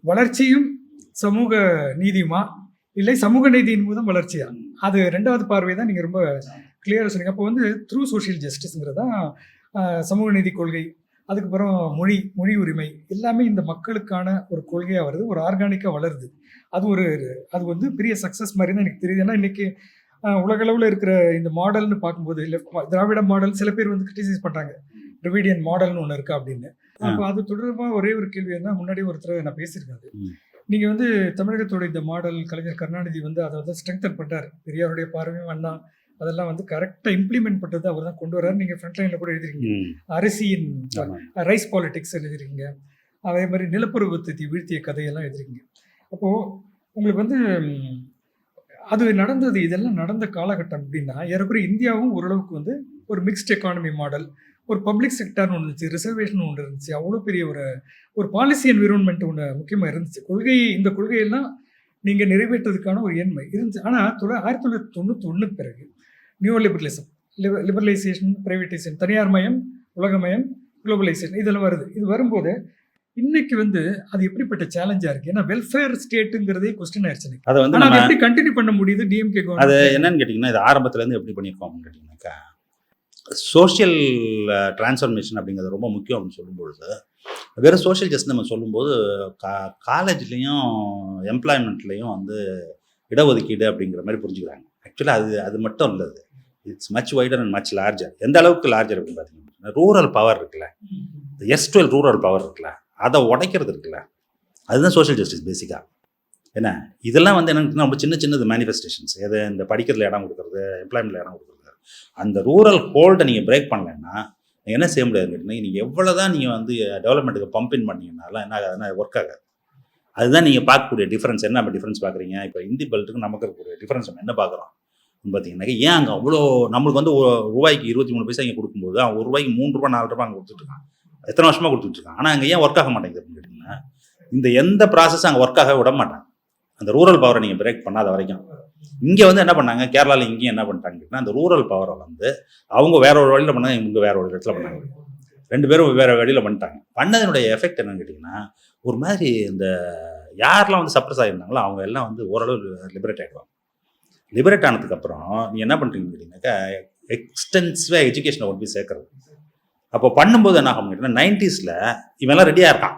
வளர்ச்சியும் சமூக நீதியுமா, இல்லை சமூக நீதியின் மூலம் வளர்ச்சியா? அது 2வது பார்வை தான் நீங்க ரொம்ப கிளியரா சொன்னீங்க. அப்போ வந்து த்ரூ சோஷியல் ஜஸ்டிஸ்ங்கிறது தான் சமூக நீதி கொள்கை. அதுக்கப்புறம் மொழி உரிமை எல்லாமே இந்த மக்களுக்கான ஒரு கொள்கையா வருது. ஒரு ஆர்கானிக்கா வளருது. அது வந்து பெரிய சக்சஸ் மாரி தான் எனக்கு தெரியுது. ஏன்னா இன்னைக்கு உலகளவுல இருக்கிற இந்த மாடல்னு பார்க்கும்போது திராவிட மாடல் சில பேர் வந்து கிரிட்டிசைஸ் பண்றாங்க. திராவிடியன் மாடல்னு ஒண்ணு இருக்கா அப்படின்னு. அப்ப அது தொடர்பா ஒரே ஒரு கேள்வி என்ன, முன்னாடி ஒருத்தர் நான் பேசியிருக்கேன் அது. நீங்க வந்து தமிழகத்தோட இந்த மாடல் கலைஞர் கருணாநிதி வந்து அதை வந்து ஸ்ட்ரெங்தன் பண்ணார். பெரியாருடைய பார்வையும் அண்ணா அதெல்லாம் வந்து கரெக்டா இம்ப்ளிமெண்ட் பண்றது அவர் தான் கொண்டு வர்றாரு. நீங்க ஃப்ரண்ட் லைன்ல கூட எழுதிருக்கீங்க. அரிசியின் ரைஸ் பாலிடிக்ஸ் எழுதிருக்கீங்க. அதே மாதிரி நிலப்பரவத்தை வீழ்த்திய கதையெல்லாம் எழுதிருக்கீங்க. அப்போ உங்களுக்கு வந்து அது நடந்தது, இதெல்லாம் நடந்த காலகட்டம் அப்படின்னா ஏறக்குறைய இந்தியாவும் ஓரளவுக்கு வந்து ஒரு மிக்ஸ்ட் எக்கானமி மாடல், ஒரு பப்ளிக் செக்டார்னு ஒன்று இருந்துச்சு, ரிசர்வேஷன் ஒன்று இருந்துச்சு. அவ்வளோ பெரிய ஒரு பாலிசி என்விரான்மெண்ட் ஒன்று முக்கியமாக இருந்துச்சு. இந்த கொள்கையெல்லாம் நீங்கள் நிறைவேற்றதுக்கான ஒரு எண்மை இருந்துச்சு. ஆனால் 1991 பிறகு நியூ லிபரலைசேஷன், பிரைவேட்டைசேஷன், தனியார் மயம், உலகமயம், குளோபலைசேஷன் இதெல்லாம் வருது. இது வரும்போது இன்னைக்கு வந்து அது எப்படிப்பட்ட சேலஞ்சா இருக்கு? ஏன்னா வெல்ஃபேர் ஸ்டேட்டுங்கிறதே கொஸ்டின் ஆயிடுச்சு. அதை வந்து நம்ம எப்படி கண்டினியூ பண்ண முடியுது டிஎம்கே கவர்மெண்ட்? அது என்னன்னு கேட்டிங்கன்னா, இது ஆரம்பத்துலேருந்து எப்படி பண்ணியிருக்கோம் அப்படின்னு கேட்டிங்கனாக்கா, சோஷியல் டிரான்ஸ்ஃபர்மேஷன் அப்படிங்கிறது ரொம்ப முக்கியம் அப்படின்னு சொல்லும்பொழுது, வெறும் சோஷியல் ஜஸ்ட் நம்ம சொல்லும்போது காலேஜ்லேயும் எம்ப்ளாய்மெண்ட்லேயும் வந்து இடஒதுக்கீடு அப்படிங்கிற மாதிரி புரிஞ்சுக்கிறாங்க. ஆக்சுவலாக அது மட்டும் இல்லை. It's much wider and much larger. எந்த அளவுக்கு லார்ஜர் அப்படின்னு பார்த்தீங்கன்னா, ரூரல் பவர் இருக்குல்ல, S12 ரூரல் பவர் இருக்குல்ல, அதை உடைக்கிறது இருக்குல்ல, அதுதான் சோஷியல் ஜஸ்டிஸ் பேசிக்காக. ஏன்னா இதெல்லாம் வந்து என்னென்னா ரொம்ப சின்னது மேனிஃபெஸ்டேஷன்ஸ். எது இந்த படிக்கிறதுல இடம் கொடுக்குறது, எம்ப்ளாய்மெண்ட்டில் இடம் கொடுக்குறது. அந்த ரூரல் ஹோல்டை நீங்கள் பிரேக் பண்ணலைன்னா நீங்கள் என்ன செய்ய முடியாது கேட்டிங்கன்னா, நீங்கள் எவ்வளோ தான் நீங்கள் வந்து டெவலப்மெண்ட்டுக்கு பம்பின் பண்ணிங்கனாலும் என்ன ஆகாதுன்னா ஒர்க் ஆகாது. அதுதான் நீங்கள் பார்க்கக்கூடிய டிஃப்ரென்ஸ். என்ன டிஃப்ரென்ஸ் பார்க்குறீங்க? இப்போ இந்தி பெல்ட்டுக்கு நமக்கு இருக்கக்கூடிய டிஃப்ரென்ஸ் நம்ம என்ன பார்க்குறோம் பார்த்தீங்கன்னாக்கா, ஏன் அங்கே அவ்வளோ நம்மளுக்கு வந்து ரூபாய்க்கு 23 பைசா இங்கே கொடுக்கும்போது அவன் ₹1 3 4 அங்கே கொடுத்துட்ருக்கான். எத்தனை வருஷமாக கொடுத்துட்ருக்கான். ஆனால் அங்கே ஏன் ஒர்க் ஆக மாட்டேங்குது அப்படின்னு கேட்டிங்கன்னா, இந்த எந்த ப்ராசஸும் அங்கே ஒர்க் ஆக விட மாட்டாங்க. அந்த ரூரல் பவரை நீங்கள் பிரேக் பண்ணாத வரைக்கும். இங்கே வந்து என்ன பண்ணாங்க, கேரளாவில் இங்கேயும் என்ன பண்ணிட்டாங்கன்னா, அந்த ரூரல் பவரை வந்து அவங்க வேற ஒரு வழியில் பண்ணாங்க, இவங்க வேற ஒரு இடத்துல பண்ணாங்க. 2 பேரும் வேற வழியில் பண்ணிட்டாங்க. பண்ணதனுடைய எஃபெக்ட் என்னன்னு கேட்டிங்கன்னா, ஒரு மாதிரி இந்த யாரெல்லாம் வந்து சப்ரஸ் ஆகிருந்தாங்களோ அவங்க எல்லாம் வந்து ஓரளவு லிபரேட் ஆகிடுவாங்க. லிபரேட் ஆனதுக்கப்புறம் நீ என்ன பண்ணுறீங்கன்னு கேட்டிங்கனாக்கா, எக்ஸ்டென்சிவாக எஜுகேஷனை கொண்டு போய் சேர்க்குறது. அப்போ பண்ணும்போது என்ன ஆகும் கேட்டிங்கன்னா, 90s இவெல்லாம் ரெடியாக இருக்கான்.